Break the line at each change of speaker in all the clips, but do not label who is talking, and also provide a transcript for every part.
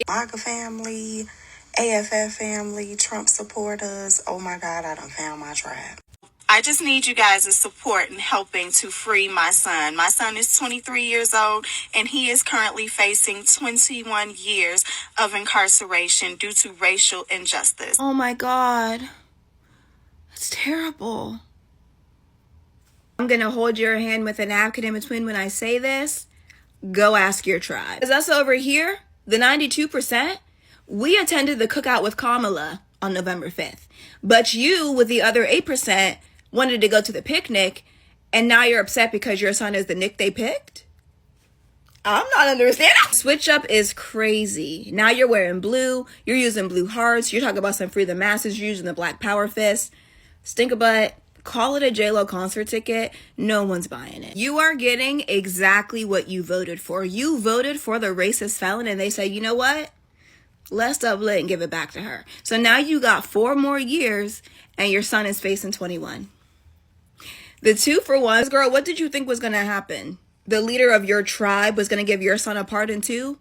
Maga family, AFF family, Trump supporters. Oh my God, I done found my tribe. I just need you guys' support in helping to free my son. My son is 23 years old, and he is currently facing 21 years of incarceration due to racial injustice.
Oh my God. That's terrible. I'm going to hold your hand with a napkin in between when I say this. Go ask your tribe. Because us over here, the 92%, we attended the cookout with Kamala on November 5th. But you, with the other 8%, wanted to go to the picnic, and now you're upset because your son is the Nick they picked? I'm not understanding. Switch up is crazy. Now you're wearing blue. You're using blue hearts. You're talking about some free the masses. You're using the black power fist. Stink a butt. Call it a J-Lo concert ticket. No one's buying it. You are getting exactly what you voted for. You voted for the racist felon, and they say, you know what? Let's double it and give it back to her. So now you got 4 more years, and your son is facing 21. The 2-for-1. Girl, what did you think was going to happen? The leader of your tribe was going to give your son a pardon too?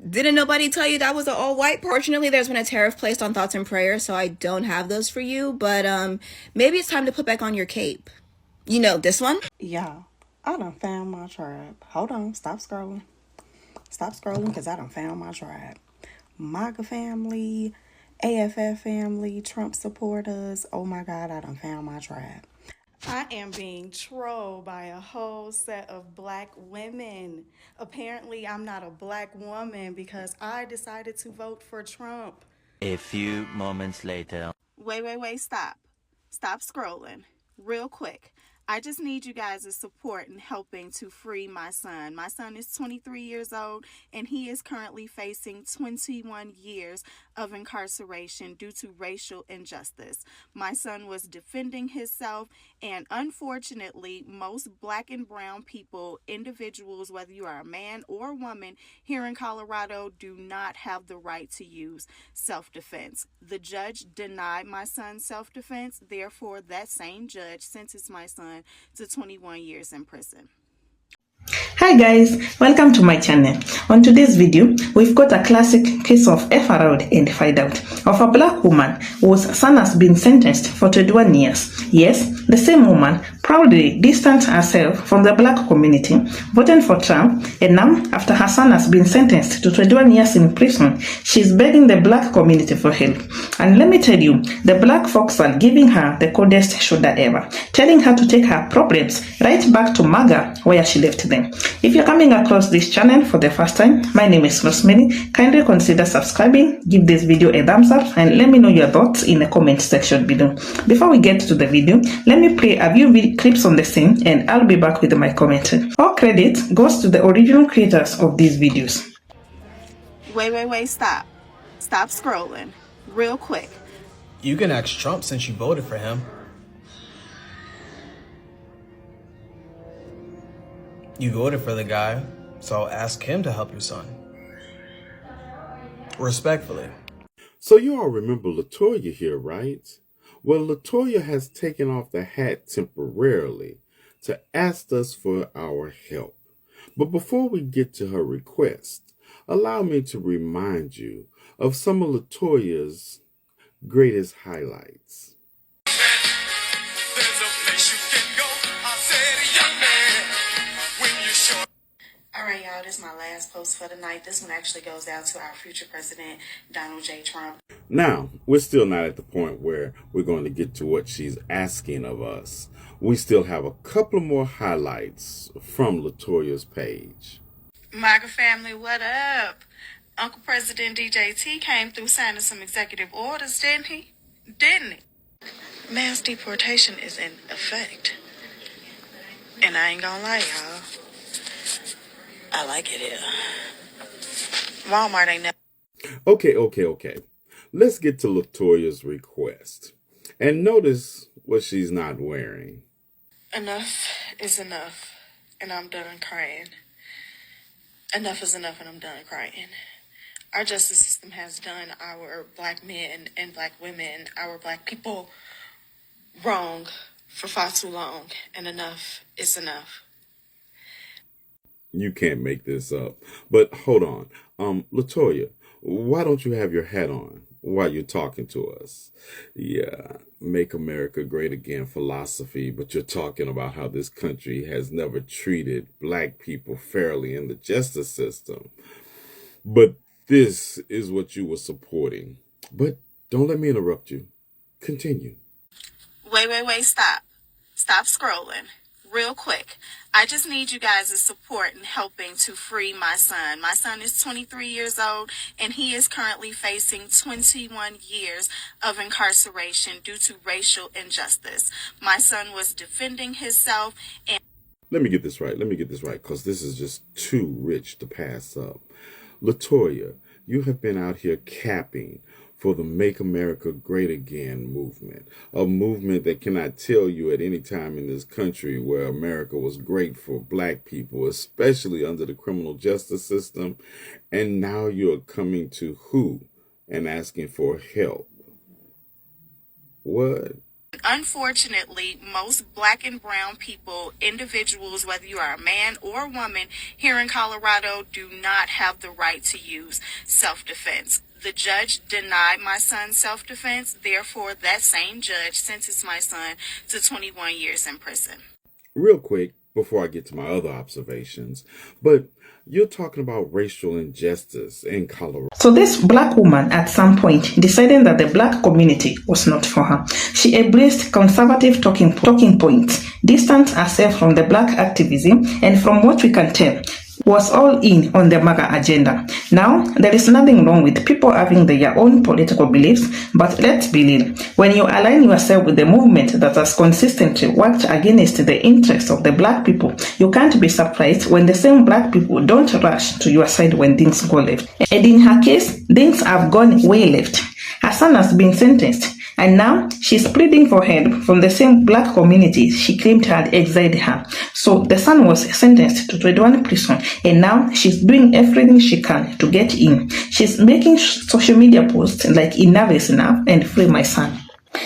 Didn't nobody tell you that was an all-white? Fortunately, there's been a tariff placed on thoughts and prayers, so I don't have those for you. But maybe it's time to put back on your cape. You know, this one?
Yeah, I done found my tribe. Hold on, stop scrolling. Stop scrolling, because I done found my tribe. Maga family, AFF family, Trump supporters. Oh my God, I done found my tribe. I am being trolled by a whole set of black women. Apparently, I'm not a black woman because I decided to vote for Trump.
A few moments later.
Wait, stop. Stop scrolling. Real quick. I just need you guys' support in helping to free my son. My son is 23 years old, and he is currently facing 21 years of incarceration due to racial injustice. My son was defending himself, and unfortunately, most black and brown people, individuals, whether you are a man or a woman, here in Colorado do not have the right to use self-defense. The judge denied my son's self-defense. Therefore, that same judge sentenced my son to 21 years in prison.
Hi guys, welcome to my channel. On today's video, we've got a classic case of F around and find out of a black woman whose son has been sentenced for 21 years. Yes, the same woman proudly distanced herself from the black community, voting for Trump, and now after her son has been sentenced to 21 years in prison, she's begging the black community for help. And let me tell you, the black folks are giving her the coldest shoulder ever, telling her to take her problems right back to Maga where she left them. If you're coming across this channel for the first time, my name is Rosemary. Kindly consider subscribing, give this video a thumbs up, and let me know your thoughts in the comment section below. Before we get to the video, let me play a few clips on the scene, and I'll be back with my commentary. All credit goes to the original creators of these videos.
Wait, stop. Stop scrolling. Real quick.
You can ask Trump since you voted for him. You voted for the guy, so I'll ask him to help your son. Respectfully.
So you all remember LaToya here, right? Well, LaToya has taken off the hat temporarily to ask us for our help. But before we get to her request, allow me to remind you of some of LaToya's greatest highlights.
Alright, y'all, this is my last post for the night. This one actually goes out to our future president, Donald J. Trump.
Now, we're still not at the point where we're going to get to what she's asking of us. We still have a couple more highlights from LaToya's page.
Maga family, what up? Uncle President DJT came through signing some executive orders, didn't he? Mass deportation is in effect. And I ain't gonna lie, y'all. I like it here. Walmart ain't never.
Okay. Let's get to LaToya's request. And notice what she's not wearing.
Enough is enough, and I'm done crying. Enough is enough, and I'm done crying. Our justice system has done our black men and black women, our black people, wrong for far too long, and enough is enough.
You can't make this up. But hold on. LaToya, why don't you have your hat on while you're talking to us? Yeah, make America great again philosophy, but you're talking about how this country has never treated black people fairly in the justice system. But this is what you were supporting. But don't let me interrupt you. Continue.
Wait, stop. Stop scrolling. Real quick. I just need you guys' support in helping to free my son. My son is 23 years old, and he is currently facing 21 years of incarceration due to racial injustice. My son was defending himself and...
Let me get this right, because this is just too rich to pass up. Latoya, you have been out here capping for the Make America Great Again movement, a movement that cannot tell you at any time in this country where America was great for black people, especially under the criminal justice system, and now you're coming to who and asking for help. What?
Unfortunately, most black and brown people, individuals, whether you are a man or a woman here in Colorado, do not have the right to use self-defense. The judge denied my son's self-defense. Therefore, that same judge sentenced my son to 21 years in prison.
Real quick, before I get to my other observations, but you're talking about racial injustice in Colorado.
So this black woman at some point decided that the black community was not for her. She embraced conservative talking points, distanced herself from the black activism, and from what we can tell, was all in on the Maga agenda. Now, there is nothing wrong with people having their own political beliefs, but let's be real. When you align yourself with the movement that has consistently worked against the interests of the black people, you can't be surprised when the same black people don't rush to your side when things go left. And in her case, things have gone way left. Her son has been sentenced, and now she's pleading for help from the same black community she claimed had exiled her. So the son was sentenced to 21 prison, and now she's doing everything she can to get in. She's making social media posts like enough is enough and free my son.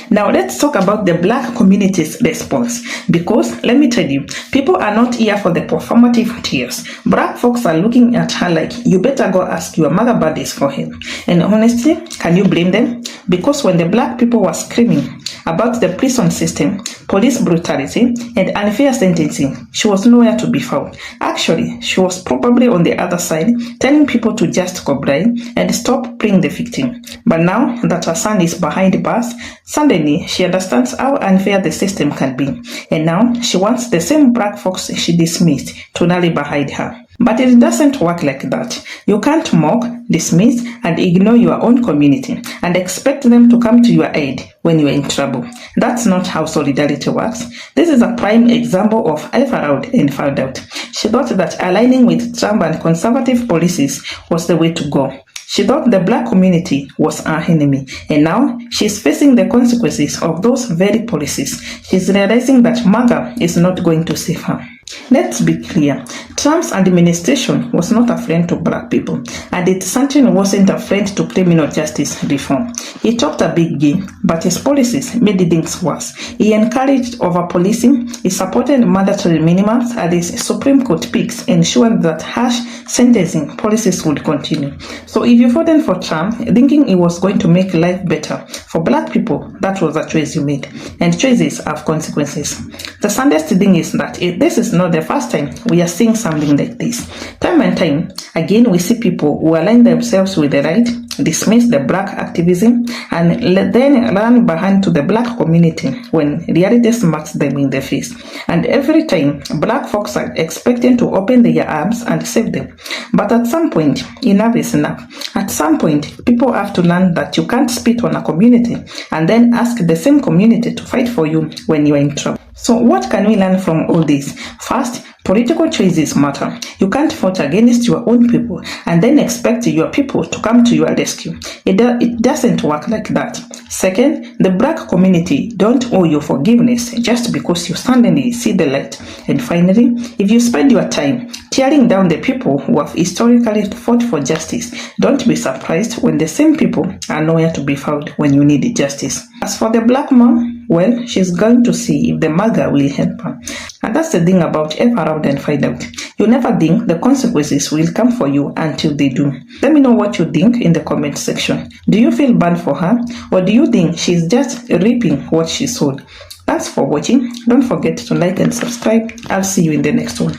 Now let's talk about the black community's response, because let me tell you, people are not here for the performative tears. Black folks are looking at her like, you better go ask your mother buddies for help. And honestly, can you blame them? Because when the black people were screaming about the prison system, police brutality, and unfair sentencing, she was nowhere to be found. Actually, she was probably on the other side, telling people to just comply and stop playing the victim. But now that her son is behind bars, suddenly she understands how unfair the system can be. And now she wants the same black folks she dismissed to rally behind her. But it doesn't work like that. You can't mock, dismiss, and ignore your own community and expect them to come to your aid when you're in trouble. That's not how solidarity works. This is a prime example of I found out and found out. She thought that aligning with Trump and conservative policies was the way to go. She thought the black community was our enemy, and now she's facing the consequences of those very policies. She's realizing that Maga is not going to save her. Let's be clear, Trump's administration was not a friend to black people, and it certainly wasn't a friend to criminal justice reform. He talked a big game, but his policies made things worse. He encouraged over-policing, he supported mandatory minimums, and his Supreme Court picks ensured that harsh sentencing policies would continue. So if you voted for Trump thinking he was going to make life better for black people, that was a choice you made, and choices have consequences. The saddest thing is that this is not the first time we are seeing something like this. Time and time again, we see people who align themselves with the right, dismiss the black activism, and then run behind to the black community when reality smacks them in the face. And every time, black folks are expecting to open their arms and save them. But at some point, enough is enough. At some point, people have to learn that you can't spit on a community and then ask the same community to fight for you when you are in trouble. So what can we learn from all this? First, political choices matter. You can't fight against your own people and then expect your people to come to your rescue. It doesn't work like that. Second, the black community don't owe you forgiveness just because you suddenly see the light. And finally, if you spend your time tearing down the people who have historically fought for justice. Don't be surprised when the same people are nowhere to be found when you need justice. As for the black mom, well, she's going to see if the Maga will help her. And that's the thing about F around and find out. You never think the consequences will come for you until they do. Let me know what you think in the comment section. Do you feel bad for her, or do you think she's just reaping what she sowed? Thanks for watching. Don't forget to like and subscribe. I'll see you in the next one.